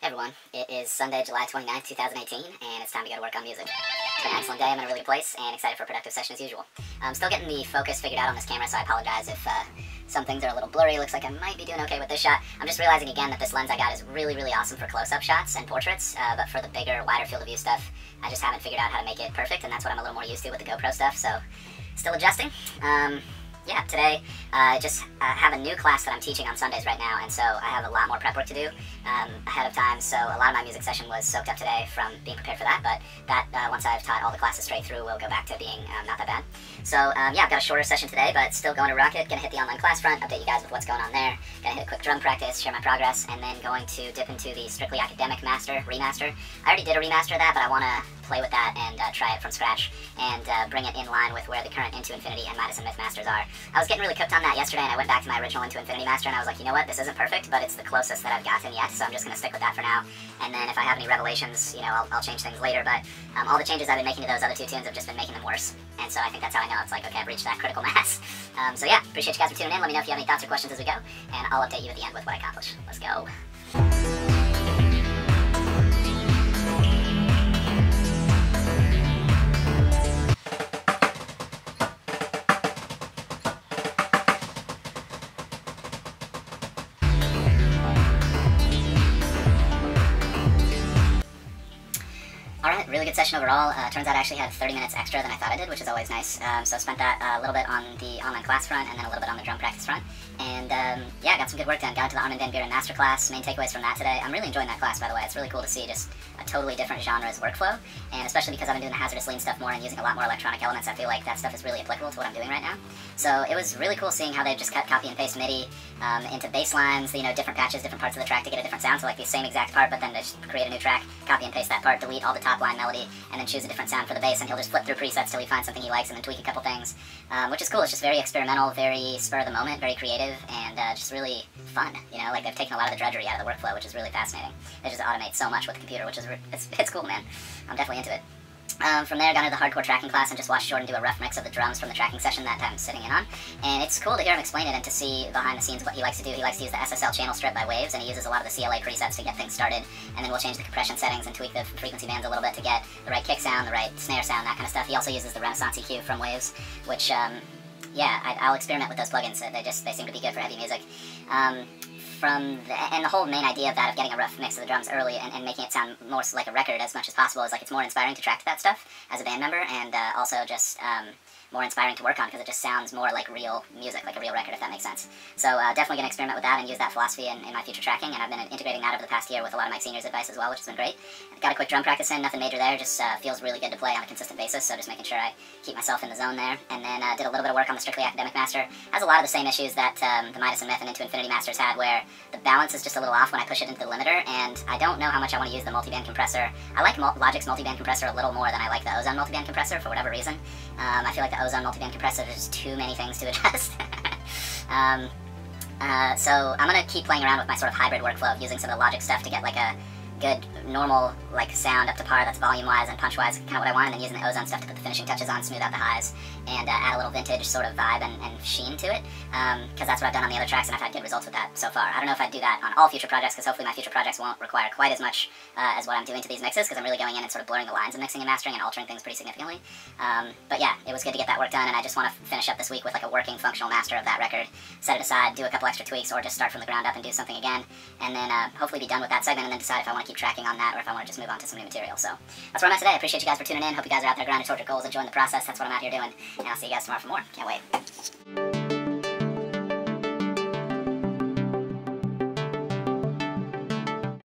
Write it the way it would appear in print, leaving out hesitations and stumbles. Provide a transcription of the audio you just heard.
Everyone, it is Sunday, July 29th, 2018, and it's time to go to work on music. It's been an excellent day, I'm in a really good place, and excited for a productive session as usual. I'm still getting the focus figured out on this camera, so I apologize if some things are a little blurry. Looks like I might be doing okay with this shot. I'm just realizing again that this lens I got is really, really awesome for close-up shots and portraits, but for the bigger, wider field of view stuff, I just haven't figured out how to make it perfect, and that's what I'm a little more used to with the GoPro stuff, so still adjusting. Yeah, today I just have a new class that I'm teaching on Sundays right now, and so I have a lot more prep work to do ahead of time, so a lot of my music session was soaked up today from being prepared for that, but that, once I've taught all the classes straight through, will go back to being not that bad. So, yeah, I've got a shorter session today, but still going to rock it, gonna hit the online class front, update you guys with what's going on there, gonna hit a quick drum practice, share my progress, and then going to dip into the Strictly Academic remaster. I already did a remaster of that, but I want to play with that and try it from scratch and bring it in line with where the current Into Infinity and Midas and Myth masters are. I was getting really cooked on that yesterday, and I went back to my original Into Infinity master, and I was like, you know what, this isn't perfect, but it's the closest that I've gotten yet, so I'm just going to stick with that for now. And then if I have any revelations, you know, I'll change things later, but all the changes I've been making to those other two tunes have just been making them worse. And so I think that's how I know it's like, okay, I've reached that critical mass. So yeah, appreciate you guys for tuning in. Let me know if you have any thoughts or questions as we go, and I'll update you at the end with what I accomplished. Let's go. Alright, really good session overall. Turns out I actually had 30 minutes extra than I thought I did, which is always nice. So I spent that a little bit on the online class front and then a little bit on the drum practice front. And yeah, got some good work done. Got into the Armin van Buuren masterclass. Main takeaways from that today. I'm really enjoying that class, by the way. It's really cool to see just a totally different genre's workflow. And especially because I've been doing the Hazardous Lean stuff more and using a lot more electronic elements, I feel like that stuff is really applicable to what I'm doing right now. So it was really cool seeing how they just cut copy and paste MIDI into bass lines, you know, different patches, different parts of the track to get a different sound. So like the same exact part, but then they just create a new track, copy and paste that part, delete all the top line melody, and then choose a different sound for the bass, and he'll just flip through presets till he finds something he likes and then tweak a couple things, which is cool. It's just very experimental, very spur of the moment, very creative, and just really fun. You know, like they've taken a lot of the drudgery out of the workflow, which is really fascinating. They just automate so much with the computer, which is it's cool, man. I'm definitely into it. From there, I got into the hardcore tracking class and just watched Jordan do a rough mix of the drums from the tracking session that I'm sitting in on. And it's cool to hear him explain it and to see behind the scenes what he likes to do. He likes to use the SSL channel strip by Waves, and he uses a lot of the CLA presets to get things started. And then we'll change the compression settings and tweak the frequency bands a little bit to get the right kick sound, the right snare sound, that kind of stuff. He also uses the Renaissance EQ from Waves, which, yeah, I'll experiment with those plugins. They seem to be good for heavy music. And the whole main idea of that, of getting a rough mix of the drums early and making it sound more like a record as much as possible, is like it's more inspiring to track to that stuff as a band member, and also just more inspiring to work on because it just sounds more like real music, like a real record, if that makes sense. So definitely going to experiment with that and use that philosophy in my future tracking, and I've been integrating that over the past year with a lot of Mike Senior's advice as well, which has been great. Got a quick drum practice in, nothing major there, just feels really good to play on a consistent basis, so just making sure I keep myself in the zone there. And then did a little bit of work on the Strictly Academic master. Has a lot of the same issues that the Midas and Myth and Into Infinity masters had, where the balance is just a little off when I push it into the limiter, and I don't know how much I want to use the multiband compressor. I like Logic's multiband compressor a little more than I like the Ozone multiband compressor for whatever reason. I feel like the Ozone multiband compressor, there's just too many things to adjust. So I'm going to keep playing around with my sort of hybrid workflow of using some of the Logic stuff to get like a good normal like sound up to par that's volume wise and punch wise, kind of what I want, and then using the Ozone stuff to put the finishing touches on, smooth out the highs, and add a little vintage sort of vibe and sheen to it, because that's what I've done on the other tracks, and I've had good results with that so far. I don't know if I'd do that on all future projects, because hopefully my future projects won't require quite as much as what I'm doing to these mixes, because I'm really going in and sort of blurring the lines of mixing and mastering and altering things pretty significantly. But yeah, it was good to get that work done, and I just want to finish up this week with like a working functional master of that record, set it aside, do a couple extra tweaks, or just start from the ground up and do something again, and then hopefully be done with that segment, and then decide if I want to keep tracking on that or if I want to just move on to some new material. So that's where I'm at today. I appreciate you guys for tuning in. Hope you guys are out there grinding towards your goals, enjoying the process. That's what I'm out here doing. And I'll see you guys tomorrow for more. Can't wait.